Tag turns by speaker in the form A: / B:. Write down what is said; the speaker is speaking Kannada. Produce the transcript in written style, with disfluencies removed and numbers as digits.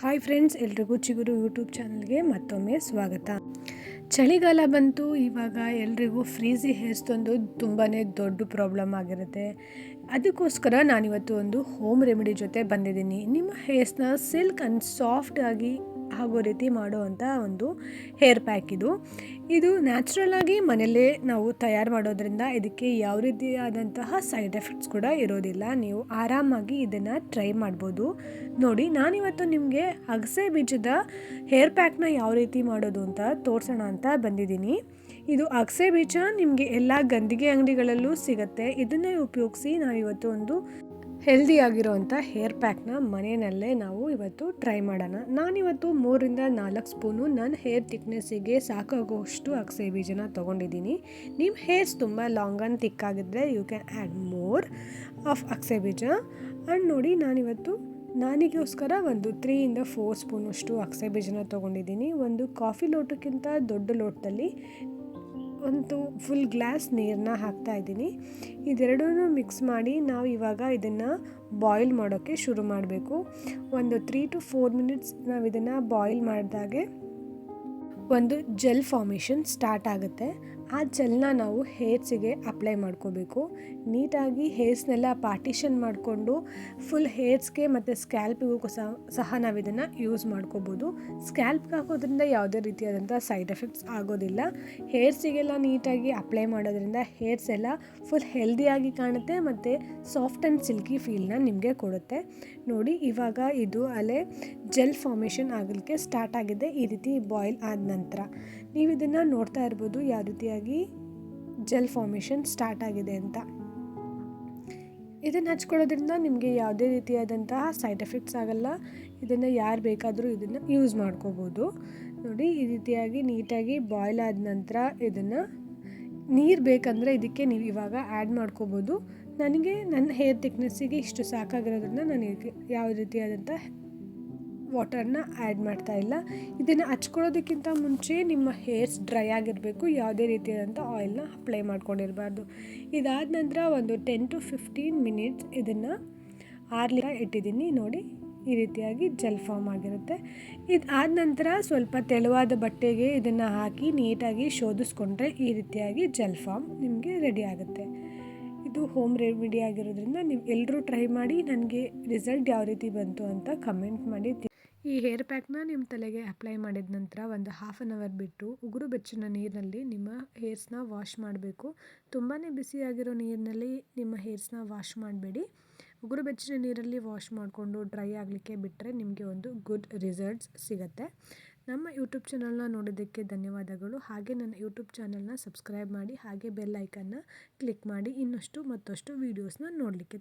A: ಹಾಯ್ ಫ್ರೆಂಡ್ಸ್, ಎಲ್ರಿಗೂ ಚಿಗುರು ಯೂಟ್ಯೂಬ್ ಚಾನಲ್ಗೆ ಮತ್ತೊಮ್ಮೆ ಸ್ವಾಗತ. ಚಳಿಗಾಲ ಬಂತು. ಇವಾಗ ಎಲ್ರಿಗೂ ಫ್ರೀಝಿ ಹೇರ್ಸ್ ತಂದು ತುಂಬಾ ದೊಡ್ಡ ಪ್ರಾಬ್ಲಮ್ ಆಗಿರುತ್ತೆ. ಅದಕ್ಕೋಸ್ಕರ ನಾನಿವತ್ತು ಒಂದು ಹೋಮ್ ರೆಮಿಡಿ ಜೊತೆ ಬಂದಿದ್ದೀನಿ. ನಿಮ್ಮ ಹೇರ್ಸ್ನ ಸಿಲ್ಕ್ ಆ್ಯಂಡ್ ಸಾಫ್ಟ್ ಆಗಿ ಆಗೋ ರೀತಿ ಮಾಡುವಂಥ ಒಂದು ಹೇರ್ ಪ್ಯಾಕ್ ಇದು ನ್ಯಾಚುರಲ್ ಆಗಿ ಮನೆಯಲ್ಲೇ ನಾವು ತಯಾರು ಮಾಡೋದ್ರಿಂದ ಇದಕ್ಕೆ ಯಾವ ರೀತಿಯಾದಂತಹ ಸೈಡ್ ಎಫೆಕ್ಟ್ಸ್ ಕೂಡ ಇರೋದಿಲ್ಲ. ನೀವು ಆರಾಮಾಗಿ ಇದನ್ನು ಟ್ರೈ ಮಾಡ್ಬೋದು. ನೋಡಿ, ನಾನಿವತ್ತು ನಿಮಗೆ ಅಗಸೆ ಬೀಜದ ಹೇರ್ ಪ್ಯಾಕ್ನ ಯಾವ ರೀತಿ ಮಾಡೋದು ಅಂತ ತೋರಿಸೋಣ ಅಂತ ಬಂದಿದ್ದೀನಿ. ಇದು ಅಗಸೆ ಬೀಜ ನಿಮಗೆ ಎಲ್ಲ ಗಂದಿಗೆ ಅಂಗಡಿಗಳಲ್ಲೂ ಸಿಗುತ್ತೆ. ಇದನ್ನೇ ಉಪಯೋಗಿಸಿ ನಾವಿವತ್ತು ಒಂದು ಹೆಲ್ದಿ ಆಗಿರೋವಂಥ ಹೇರ್ ಪ್ಯಾಕ್ನ ಮನೆಯಲ್ಲೇ ನಾವು ಇವತ್ತು ಟ್ರೈ ಮಾಡೋಣ. ನಾನಿವತ್ತು 3-4 ಸ್ಪೂನು ನನ್ನ ಹೇರ್ ಥಿಕ್ನೆಸ್ಸಿಗೆ ಸಾಕಾಗುವಷ್ಟು ಅಗಸೆ ಬೀಜನ ತೊಗೊಂಡಿದ್ದೀನಿ. ನಿಮ್ಮ ಹೇರ್ಸ್ ತುಂಬ ಲಾಂಗ್ ಆ್ಯಂಡ್ ಥಿಕ್ ಆಗಿದ್ದರೆ you can add more of ಅಗಸೆ ಬೀಜ. ಆ್ಯಂಡ್ ನೋಡಿ, ನಾನಿವತ್ತು ನಾನಿಗೋಸ್ಕರ ಒಂದು 3-4 ಸ್ಪೂನಷ್ಟು ಅಗಸೆ ಬೀಜನ ತೊಗೊಂಡಿದ್ದೀನಿ. ಒಂದು ಕಾಫಿ ಲೋಟಕ್ಕಿಂತ ದೊಡ್ಡ ಲೋಟದಲ್ಲಿ ಒಂದು ಫುಲ್ ಗ್ಲಾಸ್ ನೀರನ್ನ ಹಾಕ್ತಾ ಇದ್ದೀನಿ. ಇದೆರಡೂ ಮಿಕ್ಸ್ ಮಾಡಿ ನಾವು ಇವಾಗ ಇದನ್ನು ಬಾಯ್ಲ್ ಮಾಡೋಕ್ಕೆ ಶುರು ಮಾಡಬೇಕು. ಒಂದು 3-4 ಮಿನಿಟ್ಸ್ ನಾವು ಇದನ್ನು ಬಾಯ್ಲ್ ಮಾಡಿದಾಗೆ ಒಂದು ಜೆಲ್ ಫಾರ್ಮೇಷನ್ ಸ್ಟಾರ್ಟ್ ಆಗುತ್ತೆ. ಆ ಜೆಲ್ನ ನಾವು ಹೇರ್ಸಿಗೆ ಅಪ್ಲೈ ಮಾಡ್ಕೋಬೇಕು. ನೀಟಾಗಿ ಹೇರ್ಸ್ನೆಲ್ಲ ಪಾರ್ಟಿಷನ್ ಮಾಡಿಕೊಂಡು ಫುಲ್ ಹೇರ್ಸ್ಗೆ ಮತ್ತು ಸ್ಕ್ಯಾಲ್ಪಿಗೂ ಸಹ ನಾವು ಇದನ್ನು ಯೂಸ್ ಮಾಡ್ಕೋಬೋದು. ಸ್ಕ್ಯಾಲ್ಪ್ಗೆ ಹಾಕೋದ್ರಿಂದ ಯಾವುದೇ ರೀತಿಯಾದಂಥ ಸೈಡ್ ಎಫೆಕ್ಟ್ಸ್ ಆಗೋದಿಲ್ಲ. ಹೇರ್ಸಿಗೆಲ್ಲ ನೀಟಾಗಿ ಅಪ್ಲೈ ಮಾಡೋದ್ರಿಂದ ಹೇರ್ಸ್ ಎಲ್ಲ ಫುಲ್ ಹೆಲ್ದಿಯಾಗಿ ಕಾಣುತ್ತೆ ಮತ್ತು ಸಾಫ್ಟ್ ಆ್ಯಂಡ್ ಸಿಲ್ಕಿ ಫೀಲ್ನ ನಿಮಗೆ ಕೊಡುತ್ತೆ. ನೋಡಿ, ಇವಾಗ ಇದು ಅಲ್ಲೇ ಜೆಲ್ ಫಾರ್ಮೇಷನ್ ಆಗಲಿಕ್ಕೆ ಸ್ಟಾರ್ಟ್ ಆಗಿದೆ. ಈ ರೀತಿ ಬಾಯ್ಲ್ ಆದ ನಂತರ ನೀವು ಇದನ್ನು ನೋಡ್ತಾ ಇರ್ಬೋದು ಯಾವ ರೀತಿಯಾಗಿ ಜೆಲ್ ಫಾರ್ಮೇಷನ್ ಸ್ಟಾರ್ಟ್ ಆಗಿದೆ ಅಂತ. ಇದನ್ನು ಹಚ್ಕೊಳ್ಳೋದ್ರಿಂದ ನಿಮಗೆ ಯಾವುದೇ ರೀತಿಯಾದಂತಹ ಸೈಡ್ ಎಫೆಕ್ಟ್ಸ್ ಆಗಲ್ಲ. ಇದನ್ನು ಯಾರು ಬೇಕಾದರೂ ಇದನ್ನು ಯೂಸ್ ಮಾಡ್ಕೋಬೋದು. ನೋಡಿ, ಈ ರೀತಿಯಾಗಿ ನೀಟಾಗಿ ಬಾಯ್ಲ್ ಆದ ನಂತರ ಇದನ್ನು ನೀರು ಬೇಕಂದರೆ ಇದಕ್ಕೆ ನೀವು ಇವಾಗ ಆ್ಯಡ್ ಮಾಡ್ಕೋಬೋದು. ನನಗೆ ನನ್ನ ಹೇರ್ ಥಿಕ್ನೆಸ್ಸಿಗೆ ಇಷ್ಟು ಸಾಕಾಗಿರೋದ್ರಿಂದ ನಾನು ಇದಕ್ಕೆ ಯಾವ ರೀತಿಯಾದಂಥ ವಾಟರ್ನ ಆ್ಯಡ್ ಮಾಡ್ತಾ ಇಲ್ಲ. ಇದನ್ನು ಹಚ್ಕೊಳ್ಳೋದಕ್ಕಿಂತ ಮುಂಚೆ ನಿಮ್ಮ ಹೇರ್ಸ್ ಡ್ರೈ ಆಗಿರಬೇಕು. ಯಾವುದೇ ರೀತಿಯಾದಂಥ ಆಯಿಲ್ನ ಅಪ್ಲೈ ಮಾಡ್ಕೊಂಡಿರಬಾರ್ದು. ಇದಾದ ನಂತರ ಒಂದು 10-15 ಮಿನಿಟ್ಸ್ ಇದನ್ನು ಆರ್ಲಿಕ್ಕೆ ಇಟ್ಟಿದ್ದೀನಿ. ನೋಡಿ, ಈ ರೀತಿಯಾಗಿ ಜೆಲ್ ಫಾರ್ಮ್ ಆಗಿರುತ್ತೆ. ಇದಾದ ನಂತರ ಸ್ವಲ್ಪ ತೆಳುವಾದ ಬಟ್ಟೆಗೆ ಇದನ್ನು ಹಾಕಿ ನೀಟಾಗಿ ಶೋಧಿಸ್ಕೊಂಡ್ರೆ ಈ ರೀತಿಯಾಗಿ ಜೆಲ್ ಫಾರ್ಮ್ ನಿಮಗೆ ರೆಡಿ ಆಗುತ್ತೆ. ಇದು ಹೋಮ್ ರೆಮಿಡಿ ಆಗಿರೋದ್ರಿಂದ ನೀವು ಎಲ್ಲರೂ ಟ್ರೈ ಮಾಡಿ ನನಗೆ ರಿಸಲ್ಟ್ ಯಾವ ರೀತಿ ಬಂತು ಅಂತ ಕಮೆಂಟ್ ಮಾಡಿ. ಈ ಹೇರ್ ಪ್ಯಾಕ್ನ ನಿಮ್ಮ ತಲೆಗೆ ಅಪ್ಲೈ ಮಾಡಿದ ನಂತರ ಒಂದು 1/2 ಅವರ್ ಬಿಟ್ಟು ಉಗುರು ಬೆಚ್ಚನ ನೀರಿನಲ್ಲಿ ನಿಮ್ಮ ಹೇರ್ಸ್ನ ವಾಶ್ ಮಾಡಬೇಕು. ತುಂಬಾ ಬಿಸಿಯಾಗಿರೋ ನೀರಿನಲ್ಲಿ ನಿಮ್ಮ ಹೇರ್ಸ್ನ ವಾಶ್ ಮಾಡಬೇಡಿ. ಉಗುರು ಬೆಚ್ಚನ ನೀರಲ್ಲಿ ವಾಶ್ ಮಾಡಿಕೊಂಡು ಡ್ರೈ ಆಗಲಿಕ್ಕೆ ಬಿಟ್ಟರೆ ನಿಮಗೆ ಒಂದು ಗುಡ್ ರಿಸಲ್ಟ್ಸ್ ಸಿಗುತ್ತೆ. ನಮ್ಮ ಯೂಟ್ಯೂಬ್ ಚಾನಲ್ನ ನೋಡೋದಕ್ಕೆ ಧನ್ಯವಾದಗಳು. ಹಾಗೆ ನನ್ನ ಯೂಟ್ಯೂಬ್ ಚಾನಲ್ನ ಸಬ್ಸ್ಕ್ರೈಬ್ ಮಾಡಿ, ಹಾಗೆ ಬೆಲ್ ಐಕನ್ನ ಕ್ಲಿಕ್ ಮಾಡಿ ಇನ್ನಷ್ಟು ಮತ್ತಷ್ಟು ವೀಡಿಯೋಸ್ನ ನೋಡಲಿಕ್ಕೆ.